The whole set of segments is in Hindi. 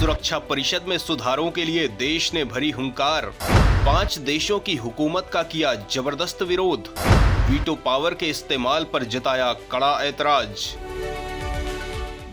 सुरक्षा परिषद में सुधारों के लिए देश ने भरी हुंकार। 5 देशों की हुकूमत का किया जबरदस्त विरोध। वीटो पावर के इस्तेमाल पर जताया कड़ा ऐतराज।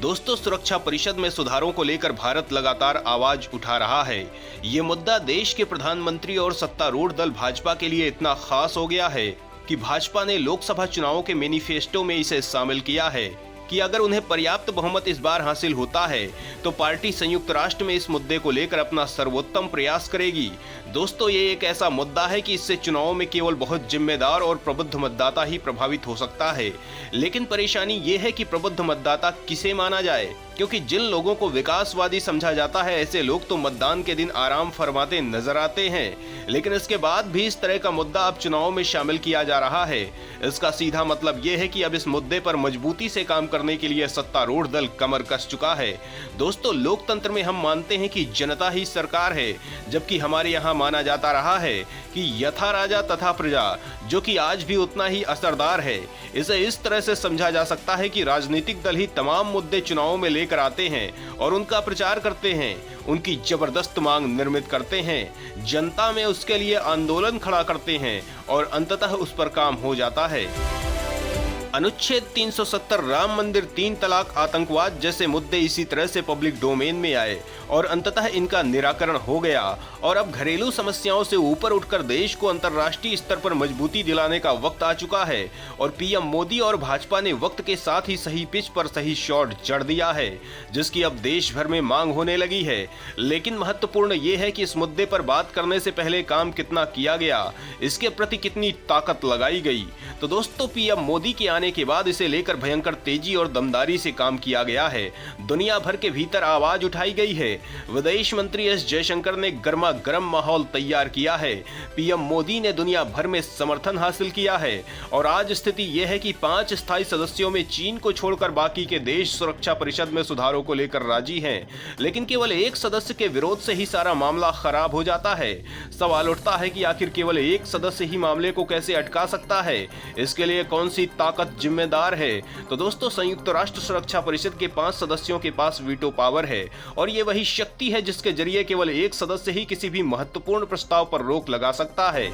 दोस्तों, सुरक्षा परिषद में सुधारों को लेकर भारत लगातार आवाज उठा रहा है। ये मुद्दा देश के प्रधानमंत्री और सत्तारूढ़ दल भाजपा के लिए इतना खास हो गया है कि भाजपा ने लोकसभा चुनावों के मैनिफेस्टो में इसे शामिल किया है कि अगर उन्हें पर्याप्त बहुमत इस बार हासिल होता है तो पार्टी संयुक्त राष्ट्र में इस मुद्दे को लेकर अपना सर्वोत्तम प्रयास करेगी। दोस्तों, ये एक ऐसा मुद्दा है कि इससे चुनाव में केवल बहुत जिम्मेदार और प्रबुद्ध मतदाता ही प्रभावित हो सकता है। लेकिन परेशानी ये है कि प्रबुद्ध मतदाता किसे माना जाए, क्योंकि जिन लोगों को विकासवादी समझा जाता है ऐसे लोग तो मतदान के दिन आराम फरमाते नजर आते हैं। लेकिन इसके बाद भी इस तरह का मुद्दा अब चुनाव में शामिल किया जा रहा है। इसका सीधा मतलब ये है कि अब इस मुद्दे पर मजबूती से काम करने के लिए सत्तारूढ़ दल कमर कस चुका है। दोस्तों, लोकतंत्र में हम मानते हैं कि जनता ही सरकार है, जबकि हमारे यहाँ माना जाता रहा है कि यथा राजा तथा प्रजा, जो कि आज भी उतना ही असरदार है। इसे इस तरह से समझा जा सकता है कि राजनीतिक दल ही तमाम मुद्दे चुनावों में लेकर आते हैं और उनका प्रचार करते हैं, उनकी जबरदस्त मांग निर्मित करते हैं, जनता में उसके लिए आंदोलन खड़ा करते हैं और अंततः उस पर काम हो जाता है। अनुच्छेद 370, राम मंदिर, 3 तलाक, आतंकवाद जैसे मुद्दे इसी तरह से पब्लिक डोमेन में आए और अंततः इनका निराकरण हो गया और अब घरेलू समस्याओं से ऊपर उठकर देश को अंतर्राष्ट्रीय स्तर पर मजबूती दिलाने का वक्त आ चुका है और पीएम मोदी और भाजपा ने वक्त के साथ ही सही पिच पर सही शॉट जड़ दिया है, जिसकी अब देश भर में मांग होने लगी है। लेकिन महत्वपूर्ण ये है कि इस मुद्दे पर बात करने से पहले काम कितना किया गया, इसके प्रति कितनी ताकत लगाई गई। तो दोस्तों, पीएम मोदी के आने के बाद इसे लेकर भयंकर तेजी और दमदारी से काम किया गया है। दुनिया भर के भीतर आवाज उठाई गई है। विदेश मंत्री एस जयशंकर ने गर्मा गर्म माहौल तैयार किया है। पीएम मोदी ने दुनिया भर में समर्थन हासिल किया है और आज स्थिति यह है कि 5 स्थायी सदस्यों में चीन को छोड़कर बाकी के देश सुरक्षा परिषद में सुधारों को लेकर राजी हैं। लेकिन केवल एक सदस्य के विरोध से ही सारा मामला खराब हो जाता है। सवाल उठता है कि आखिर केवल एक सदस्य ही मामले को कैसे अटका सकता है? इसके लिए कौन सी ताकत जिम्मेदार है? तो दोस्तों, संयुक्त राष्ट्र सुरक्षा परिषद के 5 सदस्यों के पास वीटो पावर है और ये वही शक्ति है जिसके जरिए केवल एक सदस्य ही किसी भी महत्वपूर्ण प्रस्ताव पर रोक लगा सकता है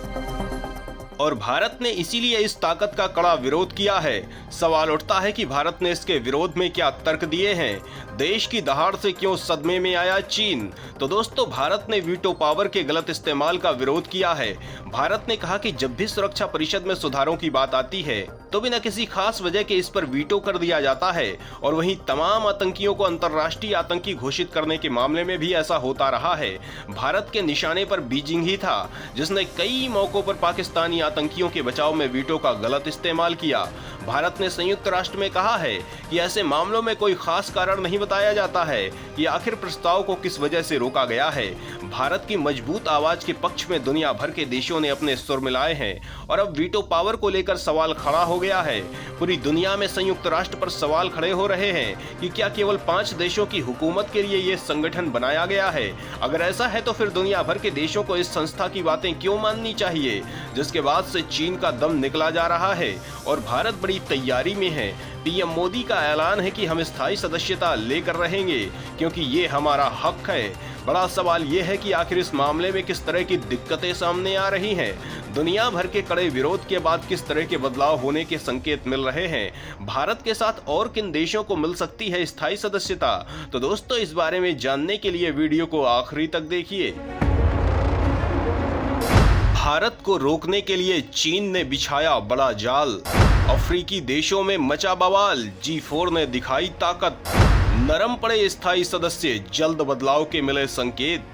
और भारत ने इसीलिए इस ताकत का कड़ा विरोध किया है। सवाल उठता है कि भारत ने इसके विरोध में क्या तर्क दिए हैं? देश की दहाड़ से क्यों सदमे में आया चीन? तो दोस्तों, भारत ने वीटो पावर के गलत इस्तेमाल का विरोध किया है। भारत ने कहा कि जब भी सुरक्षा परिषद में सुधारों की बात आती है तो बिना किसी खास वजह के इस पर वीटो कर दिया जाता है और वहीं तमाम आतंकियों को अंतर्राष्ट्रीय आतंकी घोषित करने के मामले में भी ऐसा होता रहा है। भारत के निशाने पर बीजिंग ही था जिसने कई मौकों पर पाकिस्तानी आतंकियों के बचाव में वीटो का गलत इस्तेमाल किया। भारत ने संयुक्त राष्ट्र में कहा है कि ऐसे मामलों में कोई खास कारण नहीं बताया जाता है कि आखिर प्रस्ताव को किस वजह से रोका गया है। भारत की मजबूत आवाज के पक्ष में दुनिया भर के देशों ने अपने सुर मिलाए हैं और अब वीटो पावर को लेकर सवाल खड़ा हो गया है। पूरी दुनिया में संयुक्त राष्ट्र पर सवाल खड़े हो रहे हैं कि क्या केवल 5 देशों की हुकूमत के लिए ये संगठन बनाया गया है? अगर ऐसा है तो फिर दुनिया भर के देशों को इस संस्था की बातें क्यों माननी चाहिए, जिसके बाद से चीन का दम निकला जा रहा है और भारत बड़ी तैयारी में है। पीएम मोदी का ऐलान है कि हम स्थायी सदस्यता लेकर रहेंगे क्योंकि ये हमारा हक है। बड़ा सवाल ये है कि आखिर इस मामले में किस तरह की दिक्कतें सामने आ रही हैं? दुनिया भर के कड़े विरोध के बाद किस तरह के बदलाव होने के संकेत मिल रहे हैं? भारत के साथ और किन देशों को मिल सकती है स्थायी सदस्यता? तो दोस्तों, इस बारे में जानने के लिए वीडियो को आखिरी तक देखिए। भारत को रोकने के लिए चीन ने बिछाया बड़ा जाल। अफ्रीकी देशों में मचा बवाल। G4 ने दिखाई ताकत। नरम पड़े स्थायी सदस्य, जल्द बदलाव के मिले संकेत।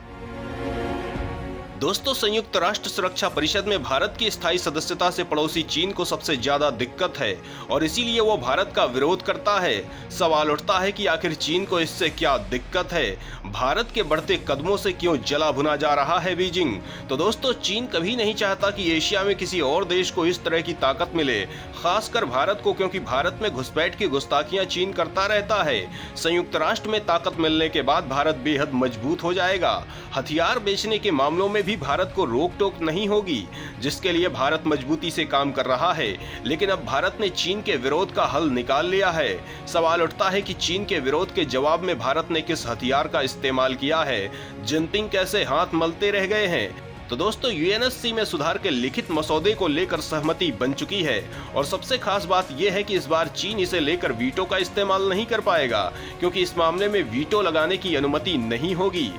दोस्तों, संयुक्त राष्ट्र सुरक्षा परिषद में भारत की स्थायी सदस्यता से पड़ोसी चीन को सबसे ज्यादा दिक्कत है और इसीलिए वो भारत का विरोध करता है। सवाल उठता है कि आखिर चीन को इससे क्या दिक्कत है? भारत के बढ़ते कदमों से क्यों जला भुना जा रहा है बीजिंग? तो दोस्तों, चीन कभी नहीं चाहता कि एशिया में किसी और देश को इस तरह की ताकत मिले, खासकर भारत को, क्योंकि भारत में घुसपैठ की गुस्ताखियां चीन करता रहता है। संयुक्त राष्ट्र में ताकत मिलने के बाद भारत बेहद मजबूत हो जाएगा। हथियार बेचने के मामलों में भी भी भारत को रोक टोक नहीं होगी, जिसके लिए भारत मजबूती से काम कर रहा है। लेकिन अब भारत ने चीन के विरोध का हल निकाल लिया है। सवाल उठता है कि चीन के विरोध के जवाब में भारत ने किस हथियार का इस्तेमाल किया है। जिनपिंग कैसे हाथ मलते रह गए हैं। तो दोस्तों, यूएनएससी में सुधार के लिखित मसौदे को लेकर सहमति बन चुकी है और सबसे खास बात यह है कि इस बार चीन इसे लेकर वीटो का इस्तेमाल नहीं कर पाएगा, क्योंकि इस मामले में वीटो लगाने की अनुमति नहीं होगी।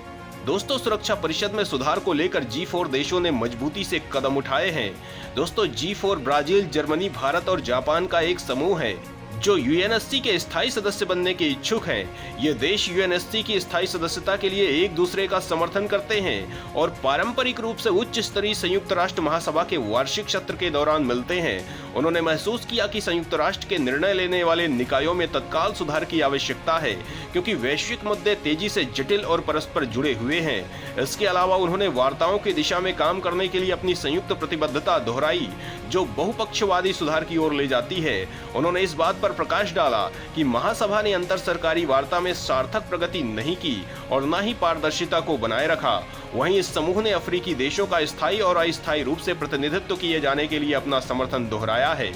दोस्तों, सुरक्षा परिषद में सुधार को लेकर G4 देशों ने मजबूती से कदम उठाए हैं। दोस्तों, G4 ब्राजील, जर्मनी, भारत और जापान का एक समूह है जो यूएनएससी के स्थायी सदस्य बनने के इच्छुक हैं। ये देश यूएनएससी की स्थायी सदस्यता के लिए एक दूसरे का समर्थन करते हैं और पारंपरिक रूप से उच्च स्तरीय संयुक्त राष्ट्र महासभा के वार्षिक सत्र के दौरान मिलते हैं। उन्होंने महसूस किया कि संयुक्त राष्ट्र के निर्णय लेने वाले निकायों में तत्काल सुधार की आवश्यकता है, क्योंकि वैश्विक मुद्दे तेजी से जटिल और परस्पर जुड़े हुए हैं। इसके अलावा उन्होंने वार्ताओं की दिशा में काम करने के लिए अपनी संयुक्त प्रतिबद्धता दोहराई, जो बहुपक्षवादी सुधार की ओर ले जाती है। उन्होंने इस बात पर प्रकाश डाला कि महासभा ने अंतर सरकारी वार्ता में सार्थक प्रगति नहीं की और न ही पारदर्शिता को बनाए रखा। वहीं इस समूह ने अफ्रीकी देशों का स्थायी और अस्थायी रूप से प्रतिनिधित्व किए जाने के लिए अपना समर्थन दोहराया है।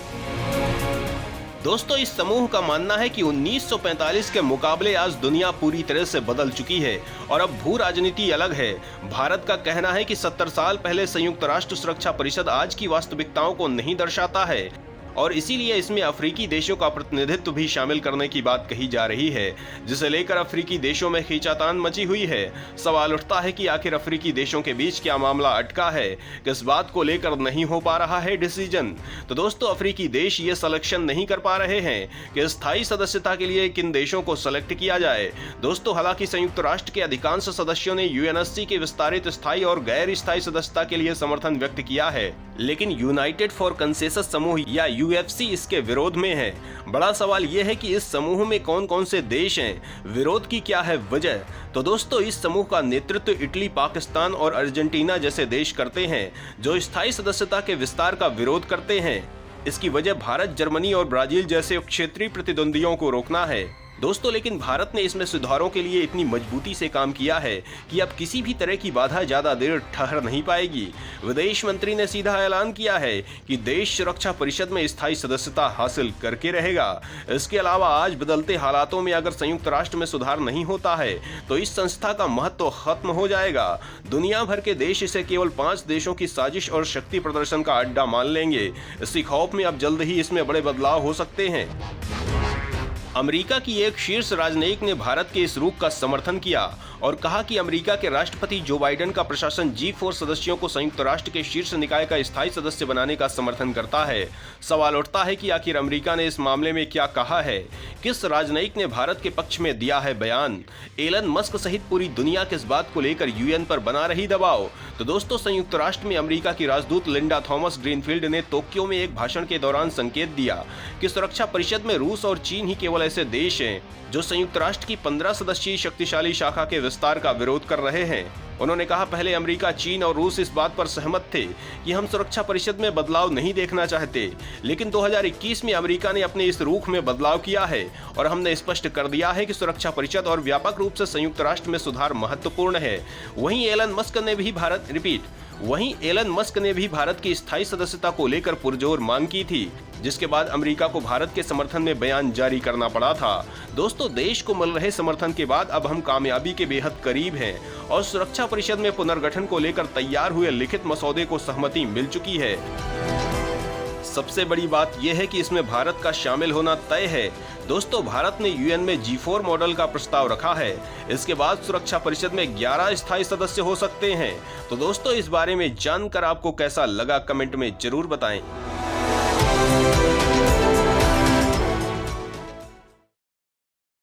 दोस्तों, इस समूह का मानना है कि 1945 के मुकाबले आज दुनिया पूरी तरह से बदल चुकी है और अब भू राजनीति अलग है। भारत का कहना है कि 70 साल पहले संयुक्त राष्ट्र सुरक्षा परिषद आज की वास्तविकताओं को नहीं दर्शाता है और इसीलिए इसमें अफ्रीकी देशों का प्रतिनिधित्व भी शामिल करने की बात कही जा रही है, जिसे लेकर अफ्रीकी देशों में खींचातान मची हुई है। सवाल उठता है कि आखिर अफ्रीकी देशों के बीच क्या मामला अटका है, किस बात को लेकर नहीं हो पा रहा है डिसीजन। तो दोस्तों, अफ्रीकी देश ये सिलेक्शन नहीं कर पा रहे हैं कि स्थायी सदस्यता के लिए किन देशों को सिलेक्ट किया जाए। दोस्तों, हालांकि संयुक्त राष्ट्र के अधिकांश सदस्यों ने यूएनएससी के विस्तारित स्थायी और गैर स्थायी सदस्यता के लिए समर्थन व्यक्त किया है, लेकिन यूनाइटेड फॉर कंसेंसस समूह या यूएफसी इसके विरोध में है। बड़ा सवाल यह है कि इस समूह में कौन कौन से देश हैं, विरोध की क्या है वजह। तो दोस्तों, इस समूह का नेतृत्व इटली, पाकिस्तान और अर्जेंटीना जैसे देश करते हैं, जो स्थायी सदस्यता के विस्तार का विरोध करते हैं। इसकी वजह भारत, जर्मनी और ब्राजील जैसे क्षेत्रीय प्रतिद्वंदियों को रोकना है। दोस्तों, लेकिन भारत ने इसमें सुधारों के लिए इतनी मजबूती से काम किया है कि अब किसी भी तरह की बाधा ज्यादा देर ठहर नहीं पाएगी। विदेश मंत्री ने सीधा ऐलान किया है कि देश सुरक्षा परिषद में स्थायी सदस्यता हासिल करके रहेगा। इसके अलावा आज बदलते हालातों में अगर संयुक्त राष्ट्र में सुधार नहीं होता है तो इस संस्था का महत्व खत्म हो जाएगा। दुनिया भर के देश इसे केवल 5 देशों की साजिश और शक्ति प्रदर्शन का अड्डा मान लेंगे। इसी खौफ में अब जल्द ही इसमें बड़े बदलाव हो सकते हैं। अमेरिका की एक शीर्ष राजनयिक ने भारत के इस रुख का समर्थन किया और कहा कि अमेरिका के राष्ट्रपति जो बाइडेन का प्रशासन G4 सदस्यों को संयुक्त राष्ट्र के शीर्ष निकाय का स्थायी सदस्य बनाने का समर्थन करता है। सवाल उठता है कि आखिर अमेरिका ने इस मामले में क्या कहा है, किस राजनयिक ने भारत के पक्ष में दिया है बयान। एलन मस्क सहित पूरी दुनिया किस बात को लेकर यूएन पर बना रही दबाव। तो दोस्तों, संयुक्त राष्ट्र में अमेरिका की राजदूत लिंडा थॉमस ग्रीनफील्ड ने टोक्यो में एक भाषण के दौरान संकेत दिया कि सुरक्षा परिषद में रूस और चीन ही केवल ऐसे देश हैं जो संयुक्त राष्ट्र की 15 सदस्यीय शक्तिशाली शाखा के विस्तार का विरोध कर रहे हैं। उन्होंने कहा, पहले अमेरिका, चीन और रूस इस बात पर सहमत थे कि हम सुरक्षा परिषद में बदलाव नहीं देखना चाहते, लेकिन 2021 में अमेरिका ने अपने इस रुख में बदलाव किया है और हमने स्पष्ट कर दिया है कि सुरक्षा परिषद और व्यापक रूप से संयुक्त राष्ट्र में सुधार महत्वपूर्ण है। वहीं एलन मस्क ने भी भारत की स्थायी सदस्यता को लेकर पुरजोर मांग की थी, जिसके बाद अमेरिका को भारत के समर्थन में बयान जारी करना पड़ा था। दोस्तों, देश को मिल रहे समर्थन के बाद अब हम कामयाबी के बेहद करीब हैं और सुरक्षा परिषद में पुनर्गठन को लेकर तैयार हुए लिखित मसौदे को सहमति मिल चुकी है। सबसे बड़ी बात यह है कि इसमें भारत का शामिल होना तय है। दोस्तों, भारत ने यूएन में G4 मॉडल का प्रस्ताव रखा है। इसके बाद सुरक्षा परिषद में 11 स्थायी सदस्य हो सकते हैं। तो दोस्तों, इस बारे में जानकर आपको कैसा लगा, कमेंट में जरूर बताएं।